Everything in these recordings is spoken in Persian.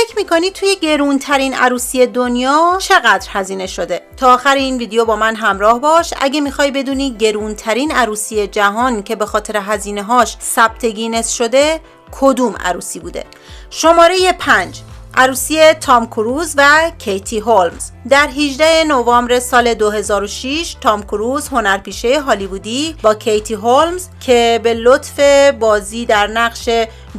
فکر میکنی توی گرونترین عروسی دنیا چقدر هزینه شده؟ تا آخر این ویدیو با من همراه باش اگه میخوای بدونی گرونترین عروسی جهان که به خاطر هزینه هاش ثبت گینس شده کدوم عروسی بوده. شماره 5، عروسی تام کروز و کیتی هولمز. در 18 نوامبر سال 2006 تام کروز هنرپیشه هالیوودی با کیتی هولمز که به لطف بازی در نقش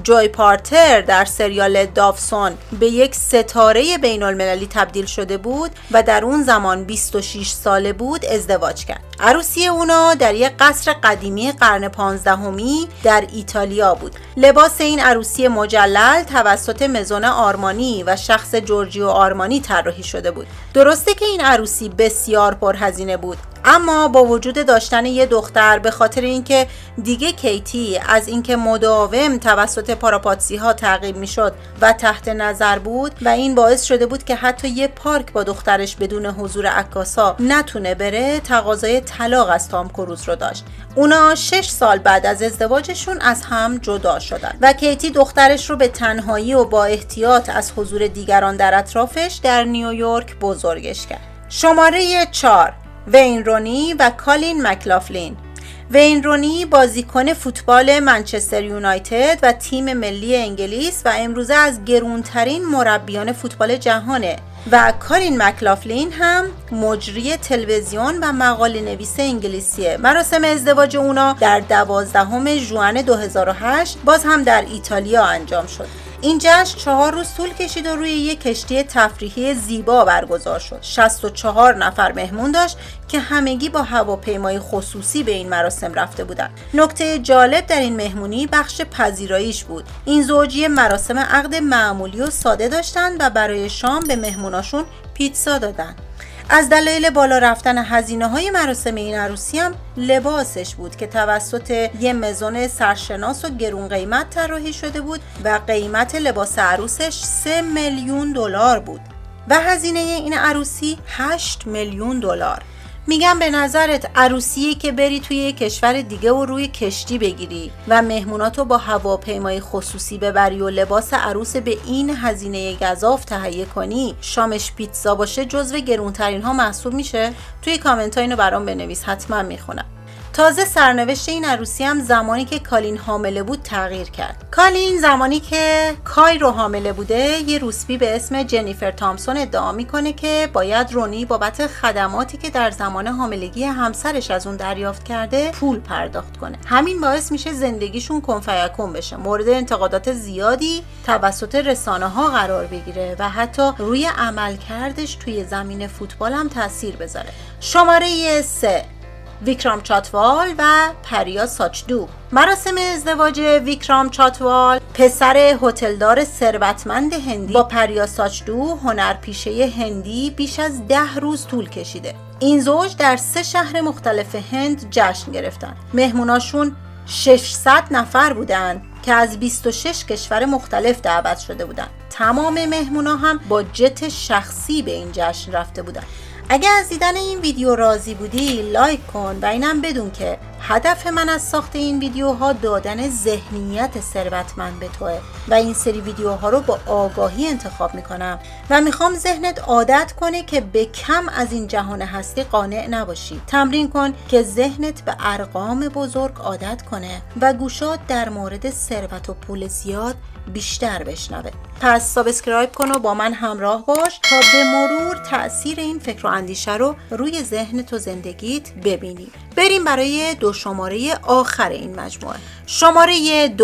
جوی پارتر در سریال داوسون به یک ستاره بین المللی تبدیل شده بود و در اون زمان 26 ساله بود ازدواج کرد. عروسی اونا در یک قصر قدیمی قرن 15می در ایتالیا بود. لباس این عروسی مجلل توسط مزون آرمانی و شخص جورجیو آرمانی طراحی شده بود. درسته که این عروسی بسیار پرهزینه بود، اما با وجود داشتن یه دختر به خاطر اینکه دیگه کیتی از اینکه مداوم توسط پاراپاتسی ها تعقیب میشد و تحت نظر بود و این باعث شده بود که حتی یه پارک با دخترش بدون حضور عکاسا نتونه بره، تقاضای طلاق از تام کروز رو داشت. اونا 6 سال بعد از ازدواجشون از هم جدا شدن و کیتی دخترش رو به تنهایی و با احتیاط از حضور دیگران در اطرافش در نیویورک بزرگش کرد. شماره 4، وین رونی و کالین مکلافلین. وین رونی بازیکن فوتبال منچستر یونایتد و تیم ملی انگلیس و امروزه از گرونترین مربیان فوتبال جهانه و کالین مکلافلین هم مجری تلویزیون و مقاله نویس انگلیسیه. مراسم ازدواج اونا در 12 ژوئن 2008 باز هم در ایتالیا انجام شد. این جشن 4 روز طول کشید و روی یک کشتی تفریحی زیبا برگزار شد. 64 نفر مهمون داشت که همگی با هواپیمای خصوصی به این مراسم رفته بودند. نکته جالب در این مهمونی بخش پذیراییش بود. این زوجی مراسم عقد معمولی و ساده داشتند و برای شام به مهموناشون پیتزا دادن. از دلایل بالا رفتن هزینه‌های مراسم این عروسی هم لباسش بود که توسط یه مزون سرشناس و گرون قیمت طراحی شده بود و قیمت لباس عروسش 3 میلیون دلار بود و هزینه این عروسی 8 میلیون دلار. میگم به نظرت عروسیه که بری توی یک کشور دیگه و روی کشتی بگیری و مهموناتو با هواپیمای خصوصی ببری و لباس عروس به این هزینه گزاف تهیه کنی، شامش پیتزا باشه، جزو گرونترین ها محسوب میشه؟ توی کامنت ها اینو برام بنویس، حتما میخونم. تازه سرنوشت این عروسی هم زمانی که کالین حامله بود تغییر کرد. کالین زمانی که کای رو حامله بوده، یه روسپی به اسم جنیفر تامسون ادعا میکنه که باید رونی بابت خدماتی که در زمان حاملگی همسرش از اون دریافت کرده پول پرداخت کنه. همین باعث میشه زندگیشون کنفیکون بشه، مورد انتقادات زیادی توسط رسانه ها قرار بگیره و حتی روی عملکردش توی زمین فوتبال هم تاثیر بذاره. شماره 3، ویکرام چاتوال و پریا ساچدو. مراسم ازدواج ویکرام چاتوال پسر هتلدار ثروتمند هندی با پریا ساچدو هنرپیشه هندی بیش از 10 روز طول کشیده. این زوج در 3 شهر مختلف هند جشن گرفتن. مهموناشون 600 نفر بودن که از 26 کشور مختلف دعوت شده بودن. تمام مهمونا هم با جت شخصی به این جشن رفته بودن. اگه از دیدن این ویدیو راضی بودی لایک کن و اینم بدون که هدف من از ساخت این ویدیوها دادن ذهنیت ثروتمند به توه و این سری ویدیوها رو با آگاهی انتخاب میکنم و میخوام ذهنت عادت کنه که به کم از این جهان هستی قانع نباشی. تمرین کن که ذهنت به ارقام بزرگ عادت کنه و گوشات در مورد ثروت و پول زیاد بیشتر بشنوه. پس سابسکرایب کن و با من همراه باش تا به مرور تأثیر این فکر و اندیشه رو روی ذهنت و زندگیت ببینی. بریم برای 2 شماره آخر این مجموعه. شماره 2،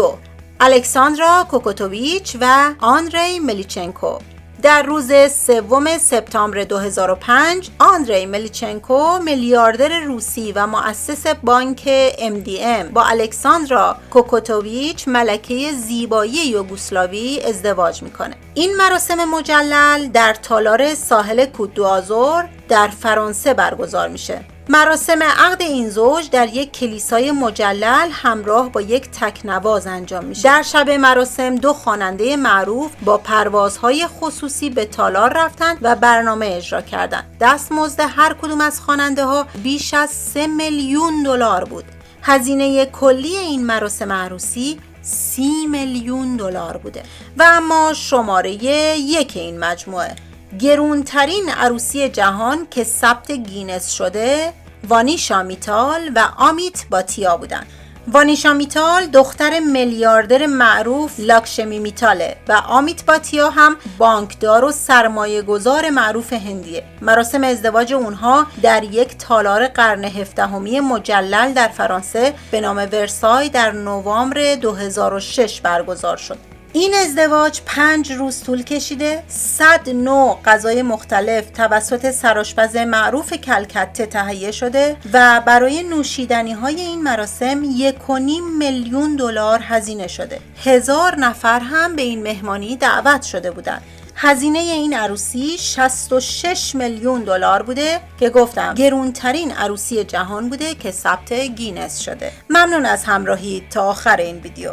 الکساندرا کوکوتوویچ و آندری ملیچنکو. در روز 3 سپتامبر 2005 آندری ملیچنکو میلیاردر روسی و مؤسس بانک MDM با الکساندرا کوکوتوویچ ملکه زیبایی یوگسلاوی ازدواج میکنه. این مراسم مجلل در تالار ساحل کود دوآزور در فرانسه برگزار میشه. مراسم عقد این زوج در یک کلیسای مجلل همراه با یک تکنواز انجام میشه. در شب مراسم 2 خواننده معروف با پروازهای خصوصی به تالار رفتند و برنامه اجرا کردند. دستمزد هر کدوم از خواننده ها بیش از 3 میلیون دلار بود. هزینه کلی این مراسم عروسی 30 میلیون دلار بوده. و اما شماره 1 این مجموعه، گرونترین عروسی جهان که ثبت گینس شده، وانیشا میتال و آمیت باتیا بودن. وانیشا میتال دختر میلیاردر معروف لاکشمی میتاله و آمیت باتیا هم بانکدار و سرمایه گذار معروف هندیه. مراسم ازدواج اونها در یک تالار قرن 17 مجلل در فرانسه به نام ورسای در نوامبر 2006 برگزار شد. این ازدواج 5 روز طول کشیده، 100 نوع غذای مختلف توسط سرآشپز معروف کلکته تهیه شده و برای نوشیدنی های این مراسم 1.5 میلیون دلار هزینه شده. 1000 نفر هم به این مهمانی دعوت شده بودند. هزینه این عروسی 66 میلیون دلار بوده که گفتم گرونترین عروسی جهان بوده که ثبت گینس شده. ممنون از همراهی تا آخر این ویدیو.